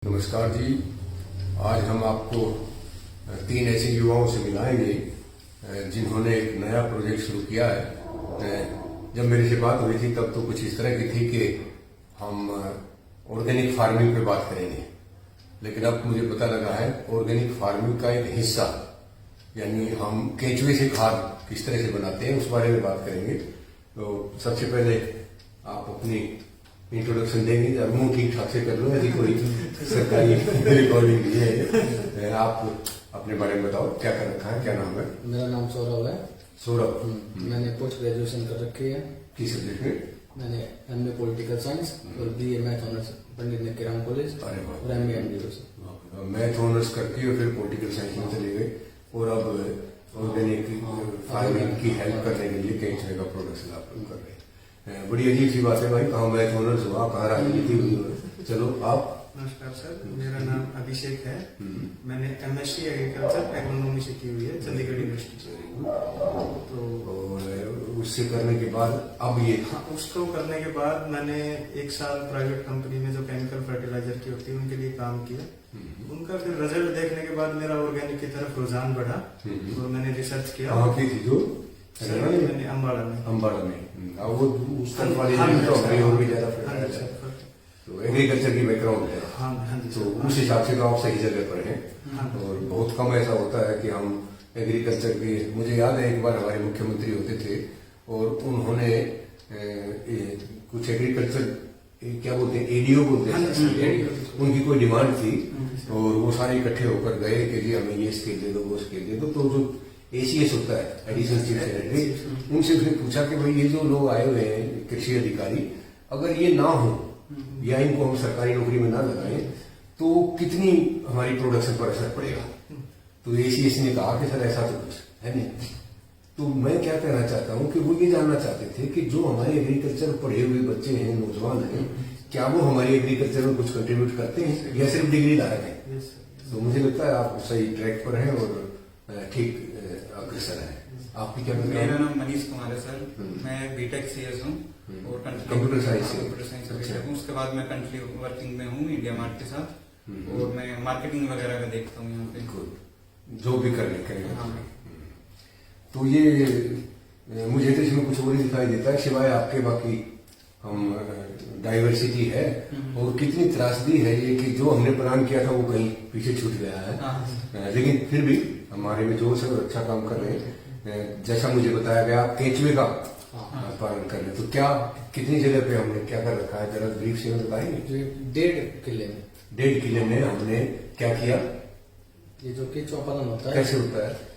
नमस्कार जी। आज हम आपको 3 ऐसे युवाओं से मिलाएंगे जिन्होंने एक नया प्रोजेक्ट शुरू किया है। जब मेरे से बात हुई थी तब तो कुछ इस तरह की थी कि हम ऑर्गेनिक फार्मिंग पे बात करेंगे, लेकिन अब मुझे पता लगा है ऑर्गेनिक फार्मिंग का एक हिस्सा यानी हम केंचुए से खाद किस तरह से बनाते हैं उस बारे में बात करेंगे। तो सबसे पहले आप अपनी इंट्रोडक्शन देंगे, जब मुंह ठीक ठाक से कर लो, यदि कोई सरकारी रिकॉर्डिंग नहीं है। आप अपने बारे में बताओ, क्या कर रखा है, क्या नाम है? मेरा नाम सौरभ है। सौरभ, मैंने पोस्ट ग्रेजुएशन कर रखी है। किस सब्जेक्ट में? मैंने एमए पॉलिटिकल साइंस और बीए मैथ ऑनर्स पंडित नेकीराम कॉलेज और एमए एमबीए से। मैथ ऑनर्स करके और फिर पॉलिटिकल साइंस में चले गए और अब ऑर्गेनिक फार्मिंग की हेल्प करने के लिए कई तरह का प्रोडक्शन आप लोग कर रहे हैं। बड़ी अजीब सी बात है भाई, कहाँ मैथ ऑनर्स हुआ, कहाँ राजनीति हुई। चलो आप। नमस्कार सर, मेरा नाम अभिषेक है। मैंने एमएससी एग्रीकल्चर एग्रोनॉमी से की हुई है चंडीगढ़ यूनिवर्सिटी से। तो उससे करने के बाद अब ये उसको करने के बाद मैंने 1 साल प्राइवेट कंपनी में जो केमिकल फर्टिलाइजर की होती है उनके लिए काम किया। उनका फिर रिजल्ट देखने के बाद मेरा ऑर्गेनिक की तरफ रुझान बढ़ा और मैंने रिसर्च किया। कहाँ की थी जो? मैंने अम्बाड़ा में। अम्बाड़ा में। वो उस तरफ वाली तो हमारी और भी ज्यादा तो एग्रीकल्चर की बैकग्राउंड है। तो उस हिसाब से तो आप सही जगह पर हैं। और बहुत कम ऐसा होता है कि हम एग्रीकल्चर के, मुझे याद है एक बार हमारे मुख्यमंत्री होते थे और उन्होंने कुछ एग्रीकल्चर क्या बोलते हैं, एडीओ बोलते हैं, उनकी कोई डिमांड थी और वो सारे इकट्ठे होकर गए कि जी हमें ये स्केल दे दो, वो स्केल दे दो। तो जो एसीएस होता है, एडिशनल चीफ सेक्रेटरी, उनसे उसने पूछा कि भाई ये जो लोग आए हुए हैं कृषि अधिकारी, अगर ये ना हो या इनको हम सरकारी नौकरी में ना लगाएं तो कितनी हमारी प्रोडक्शन पर असर पड़ेगा। तो एसीएस ने कहा कि सर ऐसा तो कुछ है नहीं। तो मैं क्या कहना चाहता हूं कि वो ये जानना चाहते थे कि जो हमारे एग्रीकल्चर पढ़े हुए बच्चे हैं, नौजवान हैं, क्या वो हमारे एग्रीकल्चर में कुछ कंट्रीब्यूट करते हैं या सिर्फ डिग्री धारक है? तो मुझे लगता है आप सही ट्रैक पर हैं और ठीक अग्रसर है। आपकी क्या? मेरा नाम मनीष कुमार है सर। मैं बीटेक सीएस हूँ और कंप्यूटर साइंस से हूँ। उसके बाद मैं कंट्री वर्किंग में हूँ इंडिया मार्ट के साथ और मैं मार्केटिंग वगैरह का देखता हूँ यहाँ पे, जो भी करेंगे। तो ये मुझे तो इसमें कुछ और ही दिखाई देता है सिवाय आपके, बाकी हम डाइवर्सिटी है और कितनी त्रासदी है ये कि जो हमने प्लान किया था वो कहीं पीछे छूट गया है। लेकिन फिर भी हमारे में जोर से अच्छा काम कर रहे हैं। जैसा मुझे बताया गया आप केंचुए का पालन कर रहे हैं, तो क्या कितनी जगह पे हमने क्या कर रखा है, जरा ब्रीफ से बताएंगे? 1.5 किले में। 1.5 किले में हमने क्या किया? ये जो केंचुआ पालन होता है कैसे होता है?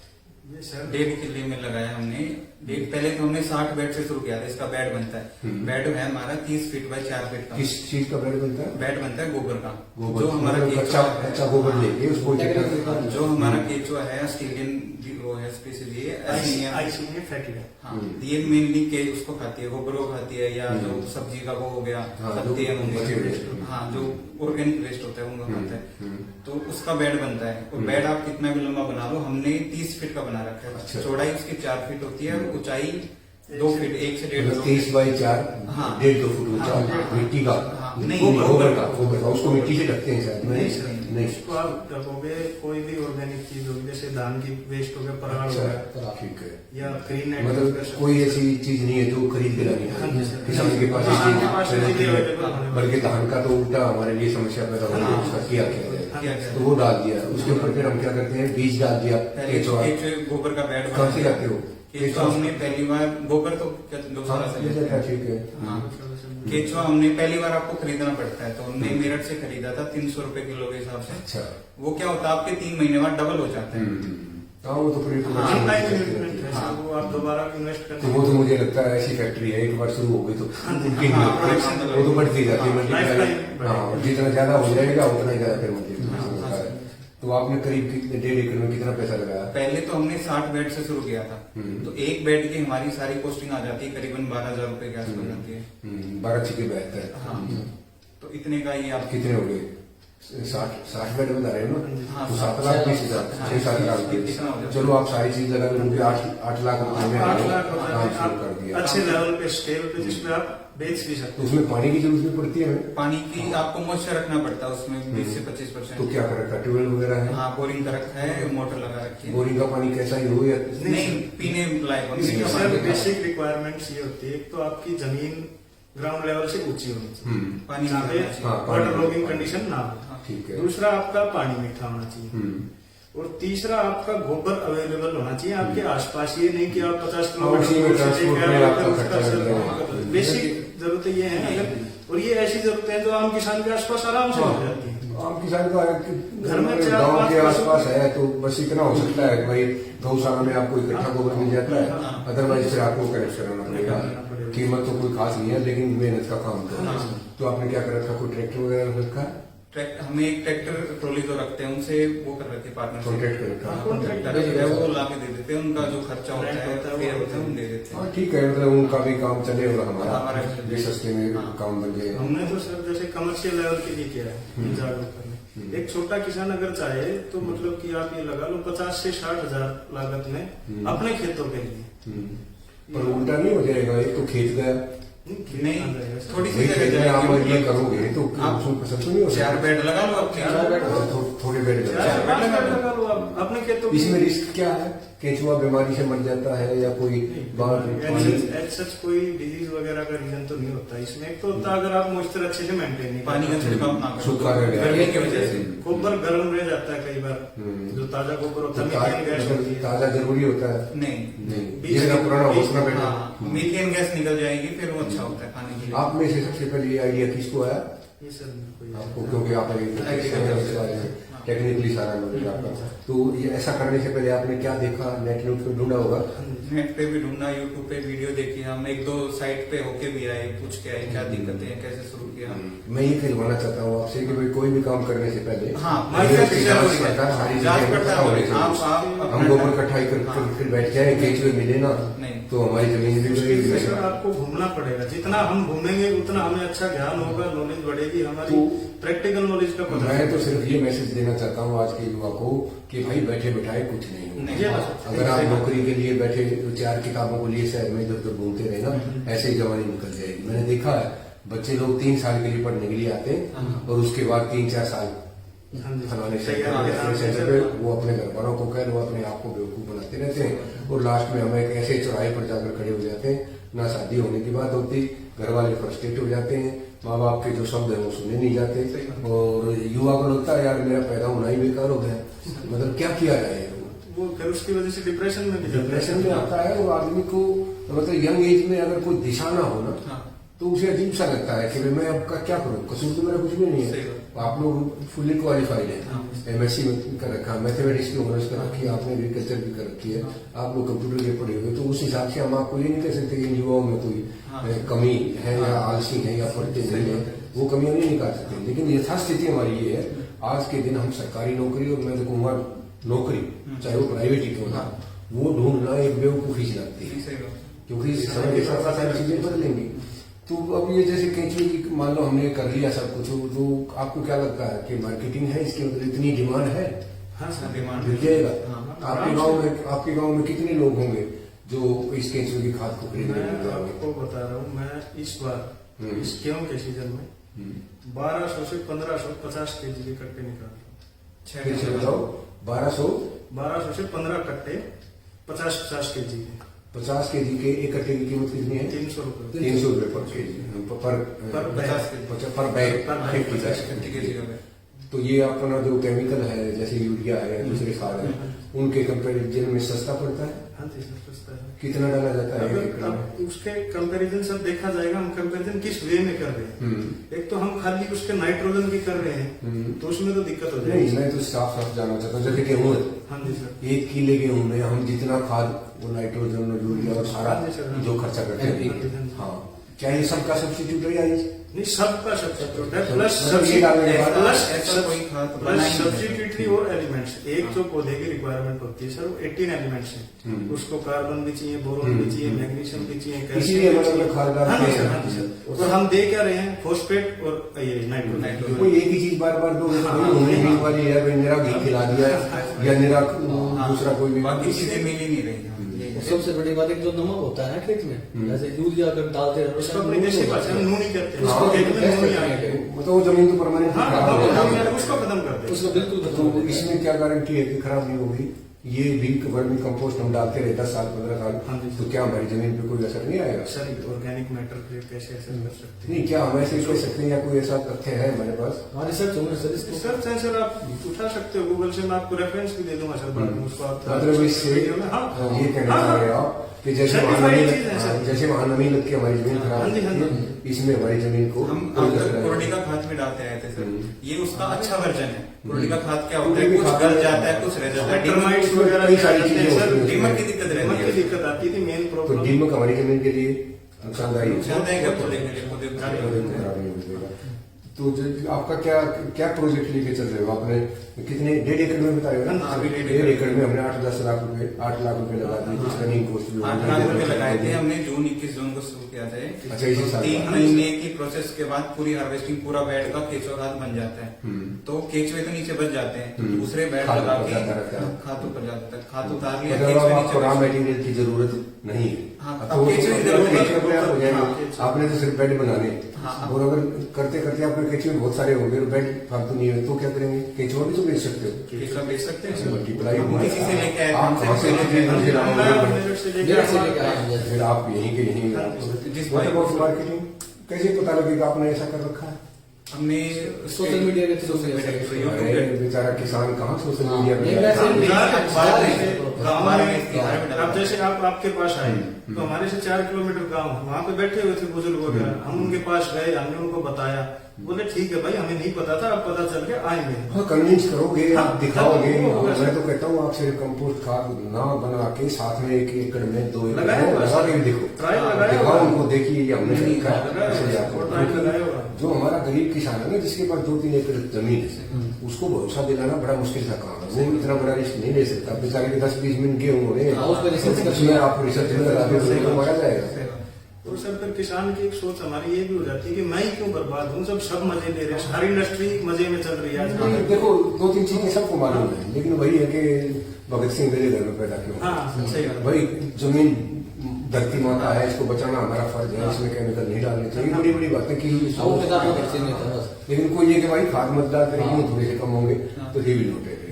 ये सर 1.5 किले में लगाया हमने। पहले तो हमने 60 बेड से शुरू किया था। इसका बेड बनता है, बेड है हमारा 30 फीट बाय 4 फीट का। किस चीज का बेड बनता है? बेड बनता है गोबर का। गोबर, जो हमारा अच्छा गोबर लेके उसको जो हमारा केचुआ है ऑस्ट्रेलियन वो है स्पेशली आईसीए फैटी है। हाँ, ये मेनली के उसको खाती है, गोबर को खाती है, या जो सब्जी का वो हो गया, पत्ते होंगे, हाँ जो ऑर्गेनिक वेस्ट होता है उनको खाता है। तो उसका बेड बनता है और बेड आप कितना भी लंबा बना लो, हमने 30 फीट का बना रखा है। अच्छा। चौड़ाई उसकी 4 फीट होती है और ऊंचाई 2 फीट, 1 से 1.5 30 बाई 4, हाँ। 1.5-2 फुट ऊंचा मिट्टी का। नहीं, गोबर का उसको मिट्टी से ढकते हैं शायद? नहीं। उसको आप ढकोगे कोई भी ऑर्गेनिक चीज होगी, जैसे धान की वेस्ट हो गया, पराल हो गया, ठीक है। या ग्रीन नेट, मतलब कोई ऐसी चीज नहीं है जो खरीद के लानी है किसान के पास, बल्कि धान का तो उल्टा हमारे लिए समस्या पैदा हो रही है, उसका किया क्या तो वो डाल दिया। उसके ऊपर फिर हम क्या करते हैं, बीज डाल दिया। गोबर का बेड कहाँ से लाते हो? हमने पहली बार गोबर तो 2 साल से ठीक है। केचुआ हमने पहली बार आपको खरीदना पड़ता है, तो हमने मेरठ से खरीदा था 300 रुपए किलो के हिसाब से। अच्छा। वो क्या होता है आपके 3 महीने बाद डबल हो जाता है। हाँ वो तो पूरी वो आप दोबारा इन्वेस्ट करते तो वो तो मुझे लगता है ऐसी फैक्ट्री है, एक बार शुरू हो गई तो उनकी वो तो बढ़ती जाती है। हाँ, जितना ज्यादा हो जाएगा उतना ही ज्यादा फिर मुझे। तो आपने करीब कितने 1.5 एकड़ में कितना पैसा लगाया? पहले तो हमने 60 बेड से शुरू किया था। तो एक बेड की हमारी सारी कॉस्टिंग आ जाती है करीबन 12,000 रुपए के आसपास आती है। 12 के 72। हाँ, तो इतने का ही आप कितने हो गए? 60 बेड बता रहे हो ना, हाँ, तो 7,20,000 6-7 लाख की। इतना हो जाता है। चलो आप सारी चीज लगा लो, 8 लाख रुपए में 8 लाख काम शुरू कर दिया। अच्छे लेवल पे स्केल पे जिसपे आप बेच भी सकते तो उसमें पानी की जरूरत भी पड़ती है हमें? पानी की आपको मॉइस्चर रखना पड़ता है उसमें 20 से 25%। तो क्या कर रखा है, ट्यूबवेल वगैरह है? हाँ, बोरिंग का रखा है, मोटर लगा रखी है। बोरिंग का पानी कैसा ही हो या नहीं, पीने लायक होना इसकी चाहिए। सर बेसिक रिक्वायरमेंट्स ये होती है, एक तो आपकी जमीन ग्राउंड लेवल से ऊंची होनी चाहिए, पानी जहाँ पे हाँ, पानी वाटर लॉगिंग पानी। कंडीशन ना हो। ठीक है। दूसरा आपका पानी मीठा होना चाहिए, और तीसरा आपका गोबर अवेलेबल होना चाहिए आपके आसपास। ये नहीं कि आप 50 उसी में किलोमीटर ट्रांसपोर्ट में आपका खर्चा लग जाएगा। बेसिक जरूरतें ये है अगर, और ये ऐसी जरूरतें हैं जो आम किसान के आसपास आराम से हो जाती है। आम किसान का घर में 4-5 गांव के पशु- आसपास है तो बस इतना हो सकता है कि भाई गौशाला में आपको इकट्ठा गोबर मिल जाता है, अदरवाइज फिर आपको कनेक्ट कराना पड़ेगा। कीमत तो कोई खास नहीं है, लेकिन मेहनत का काम तो आपने क्या कर रखा, कोई ट्रैक्टर वगैरह रखा है? हमें एक ट्रैक्टर ट्रॉली जो रखते हैं उनसे वो कर रखे पार्टनरशिप। कॉन्ट्रैक्ट कर रखा है। कॉन्ट्रैक्टर है वो ला के दे देते हैं, उनका जो खर्चा होता है फेयर होता है हम दे देते हैं। हाँ ठीक है, मतलब उनका भी काम चले और हमारा हमारा भी सस्ते में हाँ। काम बन जाए। हमने तो सर जैसे कमर्शियल लेवल के लिए किया है जागरूक करने। एक छोटा किसान अगर चाहे तो मतलब कि आप ये लगा लो 50 से 60 हजार लागत में अपने खेतों के लिए। पर उल्टा नहीं हो जाएगा, एक तो खेत गया, नहीं, थोड़ी सी वही जगह खेत में आप जाएगी। ये करोगे तो आप उसमें फसल तो नहीं हो 4 बेड लगा लो आप, 4 बेड थोड़े बेड लगा लो आप अपने खेतों के इसमें लिए। रिस्क क्या है, केंचुआ बीमारी से मर जाता है या कोई सच कोई डिजीज वगैरह का रीजन तो नहीं होता इसमें। एक तो होता है अगर आप मॉइस्चर अच्छे से मेंटेन नहीं पानी का छिड़काव ना करो, सूखा रह गया। गर्मी की वजह से गोबर गर्म रह जाता है कई बार, जो ताजा गोबर होता है मीथेन गैस होती है। ताजा जरूरी होता है? नहीं, नहीं, जितना पुराना हो उतना बेटर। हाँ, मीथेन गैस निकल जाएगी फिर वो अच्छा होता है खाने के लिए। आप में से सबसे पहले ये आइडिया किसको आया? ये सर मेरे को आपको, क्योंकि आप टेक्निकली सारा नॉलेज आपका। तो ये ऐसा करने से पहले आपने क्या देखा, नेट पे ढूंढा होगा? नेट पे भी ढूंढा, यूट्यूब पे वीडियो देखी, हम 1-2 साइट पे होके भी आए, पूछ के आए क्या दिक्कतें हैं, कैसे शुरू किया। मैं ये कहलवाना चाहता हूँ आपसे कि भाई कोई भी काम करने से पहले हाँ, इसकी जांच करता है, सारी जांच चीजें करता पता होनी है। चाहिए। हम गोबर इकट्ठाई कर फिर बैठ जाए, केंचुए मिले ना नहीं। तो हमारी जमीन भी उसके लिए बढ़ेगी। सर आपको घूमना पड़ेगा, जितना हम घूमेंगे उतना हमें अच्छा ज्ञान होगा, नॉलेज बढ़ेगी हमारी, तो प्रैक्टिकल नॉलेज का पता मैं तो सिर्फ ये मैसेज देना चाहता हूँ आज के युवा को कि भाई बैठे बैठाए कुछ नहीं नहीं, होगा। अगर आप नौकरी के लिए बैठे 4 किताबों को लिए शहर में इधर उधर घूमते रहे ना, ऐसे ही जवानी निकल जाएगी। मैंने देखा है बच्चे लोग 3 साल के लिए पढ़ने के लिए आते हैं और उसके बाद 3-4 साल फलाने सेंटर पे वो अपने घर वालों को कह लो, अपने आप को बेवकूफ बनाते रहते हैं और लास्ट में हम एक ऐसे चौराहे पर जाकर खड़े हो जाते हैं, ना शादी होने की बात होती, घर वाले फ्रस्ट्रेट हो जाते हैं, माँ बाप के जो शब्द है वो सुने नहीं जाते और युवा को लगता है यार मेरा पैदा होना ही बेकार हो गया, मतलब क्या किया जाए। वो फिर उसकी वजह से डिप्रेशन में भी जाता है। डिप्रेशन में आता है और आदमी को मतलब यंग एज में अगर कोई दिशा ना हो ना तो उसे अजीब सा लगता है कि मैं अब का क्या करूं, कसूर तो मेरा कुछ भी नहीं है। आप लोग फुल्ली क्वालिफाइड है, एमएससी कर रखा, मैथमेटिक्स की ऑनर्स कर रखी है, आपने एग्रीकल्चर भी कर रखी है, आप लोग कंप्यूटर के पढ़े हुए, तो उस हिसाब से हम आपको ये नहीं कह सकते कि युवाओं में कोई कमी है या आलसी है या पढ़ते नहीं है, वो कमियां नहीं निकाल सकते। लेकिन यथास्थिति हमारी ये है, आज के दिन हम सरकारी नौकरी और मैं कहूँगा नौकरी चाहे वो प्राइवेट ही क्यों ना, वो ढूंढना एक बेवकूफी से लगती है, क्योंकि समय के साथ सारी चीजें बदलेंगी। तो अब ये जैसे केंचुए की मान लो हमने कर लिया सब कुछ, तो आपको क्या लगता है कि मार्केटिंग है इसके अंदर, इतनी डिमांड है? हाँ सर, डिमांड मिल जाएगा। हाँ। आपके गांव में कितने लोग होंगे जो इस केंचुए की खाद को खरीदने मैं के लिए आपको बता रहा हूँ, मैं इस बार इस गेहूं के सीजन में 1200 से 1550 केजी के कट्टे निकाल रहा हूँ। फिर से बताओ, 1200 से 15 कट्टे 50-50 केजी के, 50 केजी के एक कट्टे की कीमत कितनी है? 300 रुपए। 300 रुपए पर केजी पर बैग 50 केजी। तो ये अपना जो केमिकल है जैसे यूरिया है दूसरे खाद है, उनके कंपेरिजन में सस्ता पड़ता है। हाँ जी सर, सस्ता है। कितना डाला जाता है? अगर अब उसके कंपैरिजन सब देखा जाएगा, हम कंपैरिजन किस वे में कर रहे हैं। एक तो हम खाली उसके नाइट्रोजन की कर रहे हैं, तो उसमें तो दिक्कत हो जाएगी। नहीं, मैं तो साफ साफ जानना चाहता हूँ, जैसे गेहूँ है, हाँ जी सर, 1 किले गेहूँ में हम जितना खाद वो नाइट्रोजन और यूरिया और सारा हाँ जी सर, जो खर्चा करते हैं, हाँ, क्या ये सबका सब्सिट्यूट है या नहीं, सबका सब्सिट्यूट होता है, प्लस मतलब ये डालने के बाद ऐसा कोई खाद प्लस बनाएंगे नहीं। सब्सिट्यूटरी और एलिमेंट्स। एक जो पौधे की रिक्वायरमेंट होती है सर, वो 18 एलिमेंट्स है। उसको कार्बन भी चाहिए, बोरोन भी चाहिए, मैग्नीशियम भी चाहिए, इसीलिए कैल्शियम भी मतलब खाद चाहिए। डालते हाँ हैं। सर, हाँ सर। और हम दे क्या रहे हैं, फॉस्फेट और ये नाइट्रोजन। कोई एक ही चीज बार बार दो, घूमने भी वाली है, भाई मेरा घी खिला दिया या मेरा दूसरा कोई भी बाकी चीजें मिल ही नहीं रही। और सबसे बड़ी बात एक जो नमक होता है ना खेत में, जैसे यूरिया अगर डालते रहो उसको अपनी देशी भाषा में नूनी कहते हैं। हाँ, उसको खेत में नूनी आ गई। मतलब वो जमीन तो परमानेंट हाँ, खराब हो जाएगी। उसको खत्म कर दे। उसको बिल्कुल तो खत्म कर देगा। इसमें क्या गारंटी है कि खराब नहीं होगी? ये भी वर्मी कंपोस्ट हम डालते रहे 10 साल 15 हाँ साल, जी। तो क्या हमारी जमीन पे कोई असर नहीं आएगा? सर ऑर्गेनिक मैटर पे कैसे असर कर सकते हैं? नहीं, क्या हम ऐसे कह सकते हैं या कोई ऐसा तथ्य है हमारे पास? हमारे रिसर्च होंगे सर इसको। रिसर्च है सर, आप उठा सकते हो गूगल से, मैं आपको रेफरेंस भी दे दूंगा सर बाद में, उसको आप मतलब इससे वीडियो में। हाँ ये कहना हाँ, चाह रहे हाँ। हो आप कि जैसे Certified वहाँ नमी चीज़ है सर। जैसे वहाँ नमी लग के हमारी जमीन खराब हाँ जी, हाँ जी। होती है, इसमें हमारी जमीन को हम कोई असर नहीं कुर्डी आएगा। का खाद में डालते आए थे सर, ये उसका अच्छा वर्जन है। कुर्डी का खाद क्या होता कुर्डी है, के कुछ खाद गल में- जाता है, कुछ रह जाता है। टर्माइट्स वगैरह कई भी सारी आ जाते हैं चीजें सर। होती हैं। दीमक की दिक्कत रहती दीमक है। की दिक्कत आती थी, मेन तो प्रॉब्लम। दीमक हमारी जमीन के लिए नुकसानदायी है। नुकसान है क्या पौधे के लिए, पौधे को खराब पौधे को करते हैं। खराब नहीं होगा। तो आपका क्या क्या प्रोजेक्ट लेके चल रहे हो? आपने कितने 1.5 एकड़ में बता रहे हो ना? हाँ, अभी 1.5 1.5 एकड़ में हमने 8-10 लाख रुपए 8 लाख रुपए लगा दिए, कुछ रनिंग कॉस्ट भी 8 लाख रुपए लगाए थे हमने, जून 21 जून को शुरू किया था। अच्छा, इसी साल 3 का। महीने की प्रोसेस के बाद पूरी हार्वेस्टिंग, पूरा बेड का केचुआ खाद बन जाता है। तो केचुए तो नीचे बच जाते हैं, तो दूसरे बेड खाद लगा ऊपर के जाता रहता है। खाद ऊपर जाता है। खाद उतार लिया, मतलब केचुए अब नीचे आपको रॉ बच गए। मटेरियल की जरूरत नहीं है। हाँ, अब अब तो केचुए की केचुए जरूरत केचुए पे आप हो जाएंगे। हाँ, आपने तो सिर्फ बेड बनाने, हाँ। और अगर करते करते आपके केचुए बहुत सारे होंगे और बेड फालतू नहीं है, तो क्या करेंगे? केचुआ भी तो बेच सकते हो। केचुआ बेच सकते हैं। मल्टीप्लाई हम किसी से लेके आए, आप हमसे कहाँ से लेके आए, लेके आए? मेरठ से लेके मेरठ से लेके आए हैं जैसे। फिर आप यहीं के यहीं जिस व्हाट भाई अबाउट को- मार्केटिंग? कैसे पता लगेगा आपने ऐसा कर रखा है? हमने सोशल मीडिया के थ्रू सोशल मीडिया के थ्रू, अरे यूट्यूब बेचारा किसान कहाँ सोशल हाँ, मीडिया नहीं, पे वैसे जाता है? भी- गाँव बारह में में तिहार में डाला। अब जैसे आप आपके पास आए, तो हमारे से 4 किलोमीटर गांव, वहाँ पे बैठे हुए थे बुजुर्ग वगैरह, हम उनके पास गए, हमने उनको बताया, बोले ठीक है भाई, हमें नहीं पता था, अब पता चल गया, आएंगे। हाँ, कन्विंस करोगे, आप हाँ, दिखाओगे। हाँ, वो मैं तो कहता हूँ आप सिर्फ कंपोस्ट खाद ना बना के साथ में 1 एकड़ में 2 एकड़ लगाया में हुआ लगा है। के देखो, ट्रायल लगाया दिखाओ हुआ है। उनको, देखिए ये हमने नहीं, देखा लगाया ऐसे हुआ है, जाकर। और ट्रायल लगाया हुआ है। जो हमारा गरीब किसान है ना, जिसके पास 2-3 एकड़ जमीन है, उसको भरोसा दिलाना बड़ा मुश्किल सा काम है। वो इतना बड़ा रिस्क नहीं ले सकता। बेचारे के 10-20 मिनट गेहूं हो रहे हाँ, उस पर रिसर्च हैं, कर- उसमें आप रिसर्च में लगा के तो मारा जाएगा। और सर फिर किसान की एक सोच हमारी ये भी हो जाती है कि मैं ही क्यों बर्बाद हूँ, सब मजे ले रहे हैं, सारी इंडस्ट्री मजे में चल रही है नहीं, आज। देखो 2-3 चीजें सबको मालूम है, लेकिन वही है कि भगत सिंह मेरे घर में पैदा क्यों? हाँ, सही बात है। भाई जमीन धरती माता है, इसको बचाना हमारा फर्ज है, इसमें केमिकल नहीं डालने चाहिए। बड़ी बड़ी बातें की हुई वो किताब में करते नहीं था बस। लेकिन कोई ये कि भाई खाद मत डाल करेंगे, हाँ। थोड़े से कम होंगे, हाँ। तो ये भी नोट है।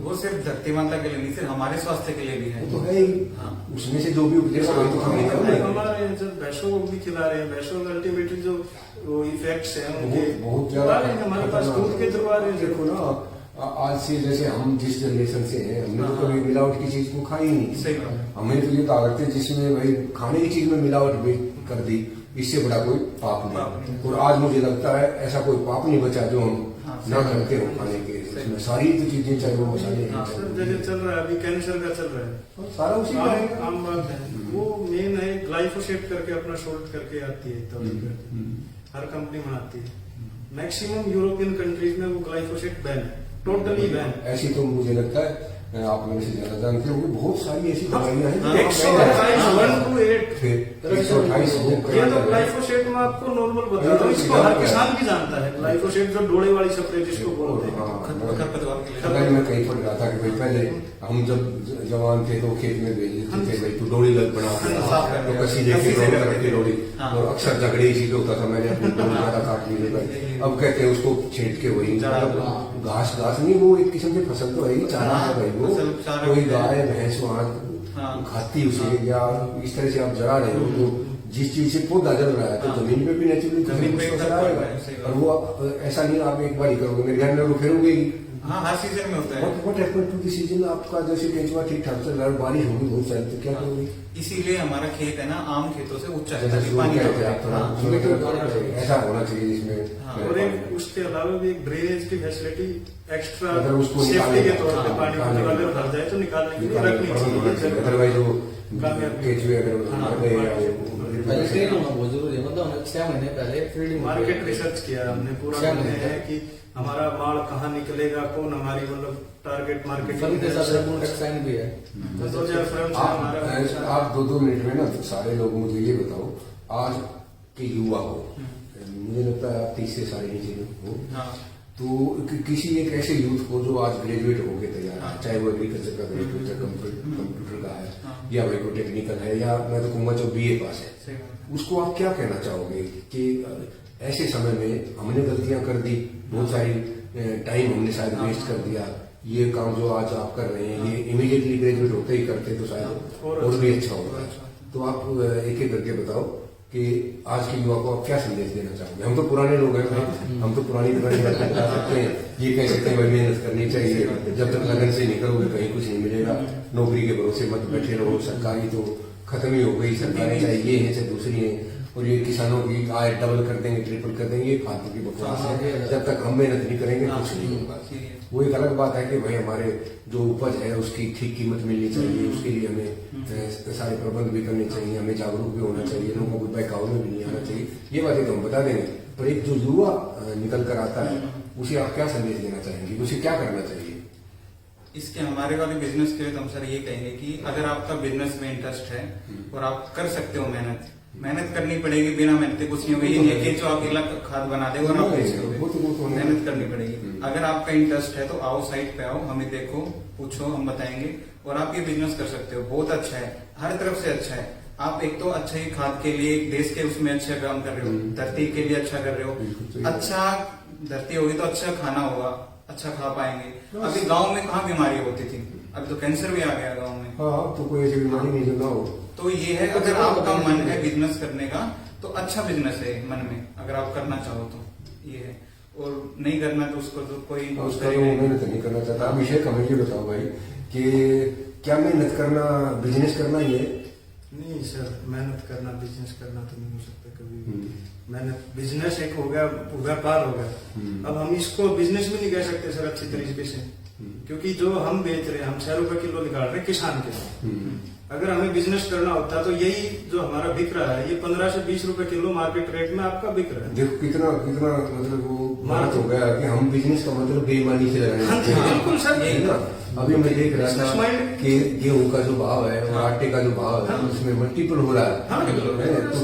वो सिर्फ धरती माता के लिए नहीं, सिर्फ हमारे स्वास्थ्य के लिए भी है। वो तो है ही, हाँ। उसमें से जो भी उपजेगा वही तो खाएंगे हम लोग। हमारे जब भैंसों को भी खिला रहे हैं, भैंसों के अल्टीमेटली जो वो इफेक्ट्स हैं उनके बहुत आ रहे हैं, हमारे पास दूध के थ्रू आ रहे हैं। देखो ना, आज से जैसे हम जिस जनरेशन से हैं, हमने तो कभी मिलावट की चीज को खाई नहीं। सही बात है। हमें तो ये ताकत है जिसमें भाई खाने की चीज में मिलावट भी कर दी, इससे बड़ा कोई पाप पाप नहीं। नहीं। और आज मुझे लगता है ऐसा कोई पाप नहीं बचा जो हम हाँ, ना सही करते हो खाने के। उसमें सारी तो चीजें, चाहे वो मसाले हैं, हाँ, चाहे सब वो- जगह चल रहा है, अभी कैंसर का चल रहा है, और सारा उसी का है। आम बात है। वो मेन है, ग्लाइफोसेट करके अपना शॉर्ट करके आती है, तब हर कंपनी बनाती है। मैक्सिमम यूरोपियन कंट्रीज में वो ग्लाइफोसेट बैन है, टोटली बैन। ऐसी तो मुझे लगता है आप मेरे से ज्यादा जानते होंगे, बहुत सारी ऐसी दवाइयां हैं जो 128 1 to 8 फिर 128 वो ये तो ग्लाइफोसेट में आपको नॉर्मल बता दो, इसको हर किसान भी जानता है। ग्लाइफोसेट जो डोले वाली स्प्रे जिसको बोलते हैं। खरपतवार के लिए। पहले मैं कहीं पढ़ रहा था कि भाई पहले हम जब जवान थे तो खेत में भेज देते थे, भाई तू डोरी लग बना साफ कर दो। तो कसी देखे कसी से रोड करके करके डोरी, हाँ। और अक्सर झगड़े इसी पे होता था। मैंने अपनी डोरी ज्यादा काट ली भाई, अब कहते हैं उसको छींट के वही घास नहीं, वो एक किस्म की फसल तो है ही, चारा है भाई वो। फसल चारा कोई है। गाय भैंस वहाँ हाँ। खाती उसे, या इस तरह से आप जरा रहे हो तो जिस चीज से पौधा जल रहा है तो हाँ। जमीन पे भी नेचुरली जमीन पे असर असर आएगा। पड़ रहा है, सही बात। और वो ऐसा नहीं आप एक बार ही करोगे, मेरे ध्यान में वो फिरोगे ही। हाँ, हर सीजन में होता है। What happened to the season? आपका जैसे केंचुआ ठीक ठाक चल रहा है, बारिश होगी बहुत सारी, तो क्या करोगे? इसीलिए हमारा खेत है ना, आम खेतों से ऊंचा है, जैसे ताकि शुरू पानी कहते ना हैं आप रुके। थोड़ा हाँ। उसमें तो ऐसा होना चाहिए जिसमें हाँ। और एक उसके अलावा भी एक ड्रेनेज की फैसिलिटी एक्स्ट्रा अगर उसको सेफ्टी के निकालने- तौर पे हाँ, पानी निकालने- अगर भर जाए तो निकालने के लिए रखनी चाहिए। अदरवाइज वो कामयाब- केंचुए अगर हाँ, मर गए या वो पहले ट्रेन होना बहुत जरूरी है, मतलब हमने 6 महीने पहले फील्ड मार्केट रिसर्च किया हमने पूरा, क्या हमने मतलब? है कि हमारा माल कहाँ निकलेगा, कौन हमारी मतलब टारगेट मार्केट फर्म के साथ कॉन्ट्रैक्ट साइन भी है। तो 2000 फर्म से हमारा आप 2-2 मिनट में ना तो सारे लोग मुझे ये बताओ, आज के युवा हो, मुझे लगता है आप 30 से साढ़े नीचे हो, हाँ। तो किसी एक ऐसे यूथ को जो आज ग्रेजुएट होके तैयार है, चाहे वो एग्रीकल्चर का ग्रेजुएट है, कंप्यूटर का है, या माइक्रो टेक्निकल है, या मैं तो कहूँगा जो BA पास है, उसको आप क्या कहना चाहोगे कि ऐसे समय में हमने गलतियां कर दी, बहुत सारी टाइम हमने शायद वेस्ट कर दिया, ये काम जो आज आप कर रहे हैं ये इमीडिएटली ग्रेजुएट होते ही करते तो शायद और भी अच्छा होता है। तो आप एक एक करके बताओ कि आज के युवा को आप क्या संदेश देना चाहोगे? हम तो पुराने लोग हैं भाई, हम तो पुरानी पुरानी बातें बता सकते हैं, ये कह सकते हैं भाई मेहनत करनी चाहिए, जब तक लगन से निकलोगे कहीं कुछ नहीं मिलेगा, नौकरी के भरोसे मत बैठे रहो, सरकारी तो खत्म ही हो गई, सरकारी चाहे ये है चाहे दूसरी है, और ये किसानों की आय डबल कर देंगे, ट्रिपल कर देंगे, ये फालतू की बकवास है। जब तक हम मेहनत नहीं करेंगे कुछ नहीं होगा। वो एक अलग बात है कि भाई हमारे जो उपज है उसकी ठीक कीमत मिलनी चाहिए, उसके लिए हमें सारे प्रबंध भी करने चाहिए, हमें जागरूक भी होना चाहिए, लोगों को बहकावे में भी नहीं आना चाहिए, ये बातें तो हम बता देंगे। पर एक जो युवा निकल कर आता है उसे आप क्या संदेश देना चाहेंगे, उसे क्या करना चाहिए? इसके हमारे वाले बिजनेस के लिए तो हम सर ये कहेंगे कि अगर आपका बिजनेस में इंटरेस्ट है और आप कर सकते हो, मेहनत करनी पड़ेगी, बिना मेहनत कुछ नहीं होगा। ये नहीं है कि जो आप अकेला खाद बना दे और आप बेच दोगे, मेहनत करनी पड़ेगी। अगर आपका इंटरेस्ट है तो आओ, साइट पे आओ, हमें देखो, पूछो, हम बताएंगे और आप ये बिजनेस कर सकते हो। बहुत अच्छा है, हर तरफ से अच्छा है। आप एक तो अच्छा ही खाद के लिए देश के उसमें अच्छा काम कर रहे हो, धरती के लिए अच्छा कर रहे हो, अच्छा धरती होगी तो अच्छा खाना होगा, अच्छा खा पाएंगे। अभी गांव में कहाँ बीमारी होती थी, अभी तो कैंसर भी आ गया गांव में। हाँ, तो कोई ऐसी बीमारी नहीं जो ना हो। तो ये है, अगर आपका मन है बिजनेस करने का तो अच्छा बिजनेस है मन में, अगर आप करना चाहो तो ये है, और नहीं करना तो उसको तो कोई उसका तो मेहनत नहीं करना चाहता। अब विषय कमेंट ये बताओ भाई कि क्या मेहनत करना बिजनेस करना ही है? नहीं सर, मेहनत करना बिजनेस करना तो नहीं हो सकता कभी। मेहनत बिजनेस एक हो गया, व्यापार हो गया। अब हम इसको बिजनेस भी नहीं कह सकते सर अच्छी तरीके से, क्योंकि जो हम बेच रहे हैं, हम 6 रुपए किलो निकाल रहे हैं किसान के। अगर हमें बिजनेस करना होता तो यही जो हमारा बिक रहा है, ये 15 से 20 रुपए किलो मार्केट रेट में आपका बिक रहा है। देखो कितना कितना मतलब वो बात हो गया कि हम बिजनेस का मतलब बेईमानी से लगाएंगे। बिल्कुल सर, यही ना। अभी मैं देख रहा था कि गेहूं का जो भाव है और आटे का जो भाव है उसमें मल्टीपल हो रहा है।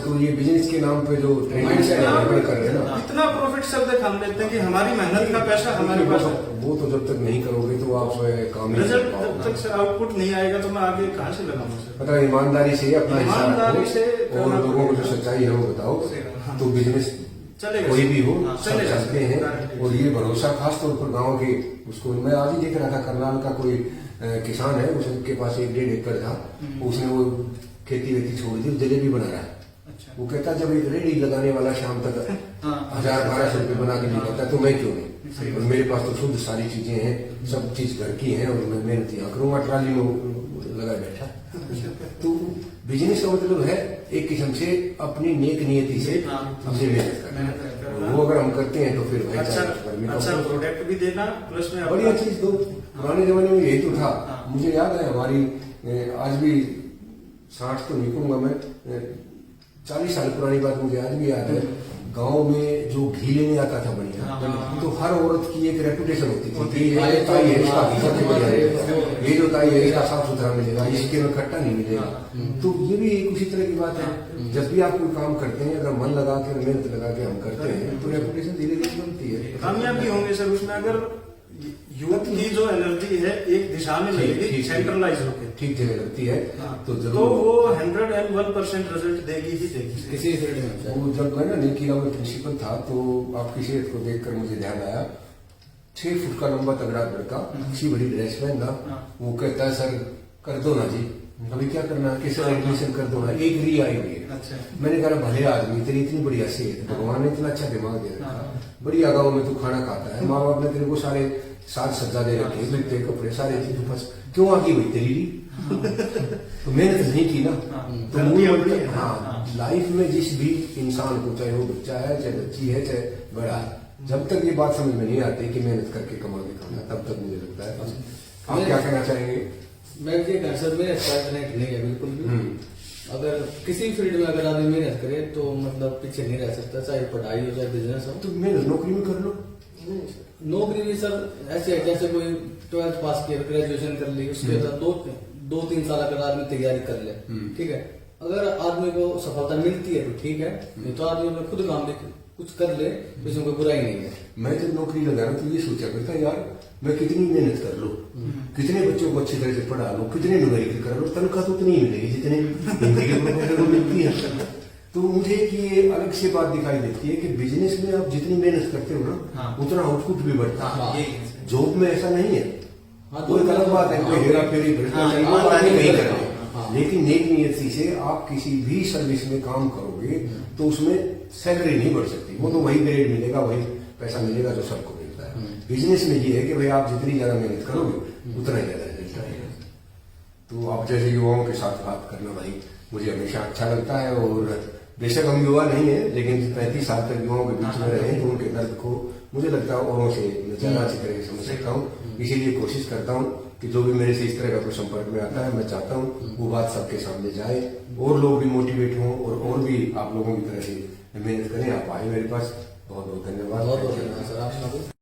तो ये बिजनेस के नाम पे जो ट्रेडिंग कर रहे हैं ना, इतना प्रॉफिट सब देख हम लेते हैं कि हमारी मेहनत का पैसा हमारे पास है। वो तो जब तक नहीं करोगे तो आप काम नहीं कर रिजल्ट पाओगे। जब तक सर आउटपुट नहीं आएगा तो मैं आगे कहाँ से लगाऊंगा सर? मतलब ईमानदारी से अपना हिस्सा ईमानदारी रखो से और लोगों को जो सच्चाई है वो बताओ, तो बिजनेस चलेगा, कोई भी हो सब चलेगा, चलते हैं। और ये भरोसा खास तौर पर गाँव के, उसको मैं आज ही देख रहा था, करनाल का कोई किसान है, उसके पास 1-1.5 एकड़ था, उसने वो खेती वेती छोड़ दी, जलेबी बना रहा है। वो कहता जब एक रेडी लगाने वाला शाम तक 1000-1200 रुपये बना के निकलता है तो मैं क्यों नहीं? और मेरे पास तो शुद्ध सारी चीजें हैं, सब चीज घर की है, और मैं मेहनत यहाँ करूंगा, ट्राली में लगा बैठा। तो बिजनेस का मतलब है एक किस्म से अपनी नेक नियति से हमसे मेहनत करना। वो अगर हम करते हैं तो फिर भाई अच्छा प्रोडक्ट भी देना, प्लस में बढ़िया चीज दो। पुराने जमाने में यही तो था। मुझे याद है हमारी आज भी 60 तो नहीं कहूंगा मैं, 40 साल पुरानी बात मुझे आज भी याद है। गांव में जो घी लेने आता था बढ़िया, तो हर औरत की एक रेपुटेशन होती थी कि ये ताई है, इसका घी सबसे बढ़िया है, ये जो ताई है इसका साफ सुथरा मिलेगा, इसके में खट्टा नहीं मिलेगा। तो ये भी एक उसी तरह की बात है। जब भी आप कोई काम करते हैं, अगर मन लगा के मेहनत लगा के हम करते हैं तो रेपुटेशन धीरे धीरे बनती है। कामयाब भी होंगे सर उसमें, अगर यूथ की जो एनर्जी है एक दिशा में लगेगी, सेंट्रलाइज होकर ठीक जगह लगती है, तो तो जरूर वो 101% रिजल्ट देगी ही देगी किसी फील्ड में। वो जब मैं ना नीकीला में प्रिंसिपल था तो आपकी सेहत को देखकर मुझे ध्यान आया, 6 फुट का लंबा तगड़ा लड़का, अच्छी बड़ी ड्रेस पहनना, वो कहता है सर कर दो ना जी। अभी क्या करना है, किसी एडमिशन कर दो ना, एक री आई हुई है। मैंने कहा भले आदमी, तेरी इतनी बढ़िया सेहत, भगवान ने इतना अच्छा दिमाग दे रखा, बढ़िया गाँव में तू खाना खाता है, माँ बाप ने तेरे को सारे साज सज्जा दे रखे, जूते कपड़े सारे चीज, बस क्यों आगे हुई तेरी री? तो मेहनत नहीं की ना। तो मूल हाँ, लाइफ में जिस भी इंसान को, चाहे वो बच्चा है चाहे बच्ची है चाहे बड़ा है, जब तक ये बात समझ में नहीं आती कि मेहनत करके कमा के खाना, तब तक मुझे लगता है। आप क्या कहना चाहेंगे? मैं ये कह सर, मेरे नहीं है बिल्कुल भी। अगर किसी फील्ड में अगर आदमी मेहनत करे तो मतलब पीछे नहीं रह सकता, चाहे पढ़ाई हो चाहे बिजनेस हो। तो मेहनत नौकरी में कर लो। नौकरी भी सर ऐसे है जैसे कोई 12th पास किया, ग्रेजुएशन कर ली, उसके बाद 2-3 साल अगर आदमी तैयारी कर ले, ठीक है, अगर आदमी को सफलता मिलती है तो ठीक है, नहीं तो आदमी में खुद काम भी कुछ कर ले तो इसमें कोई बुराई नहीं है। मैं जब नौकरी लगा रहा तो ये सोचा करता यार मैं कितनी मेहनत कर लूं, कितने बच्चों को अच्छी तरह से पढ़ा लूं, कितने न्यूमेरिकल कर लूं, तनख्वाह तो उतनी ही मिलेगी जितने हिंदी के प्रोफेसर को मिलती है। तो मुझे ये अलग से बात दिखाई देती है कि बिजनेस में आप जितनी मेहनत करते हो ना उतना आउटपुट भी बढ़ता है। जॉब में ऐसा नहीं है। वो एक अलग बात है, कोई हेरा फेरी भ्रष्टाचारी वो बात नहीं करते, लेकिन नेक नियति से आप किसी भी सर्विस में काम करोगे तो उसमें सैलरी नहीं बढ़ सकती, वो तो वही ग्रेड मिलेगा, वही पैसा मिलेगा जो सबको मिलता है। बिजनेस में ये है कि भाई आप जितनी ज्यादा मेहनत करोगे उतना ही ज्यादा रिजल्ट आएगा। तो आप जैसे युवाओं के साथ बात करना भाई मुझे हमेशा अच्छा लगता है, और बेशक हम युवा नहीं है लेकिन 35 साल तक युवाओं के बीच में रहे तो उनके दर्द को मुझे लगता है औरों से ज्यादा अच्छी तरह से समझ सकता हूँ। इसीलिए कोशिश करता हूँ कि जो भी मेरे से इस तरह का कोई संपर्क में आता है मैं चाहता हूँ वो बात सबके सामने जाए, और लोग भी मोटिवेट हों और भी आप लोगों की तरह से मेहनत करें। आप आए मेरे पास, बहुत बहुत धन्यवाद। बहुत बहुत धन्यवाद सर आपका।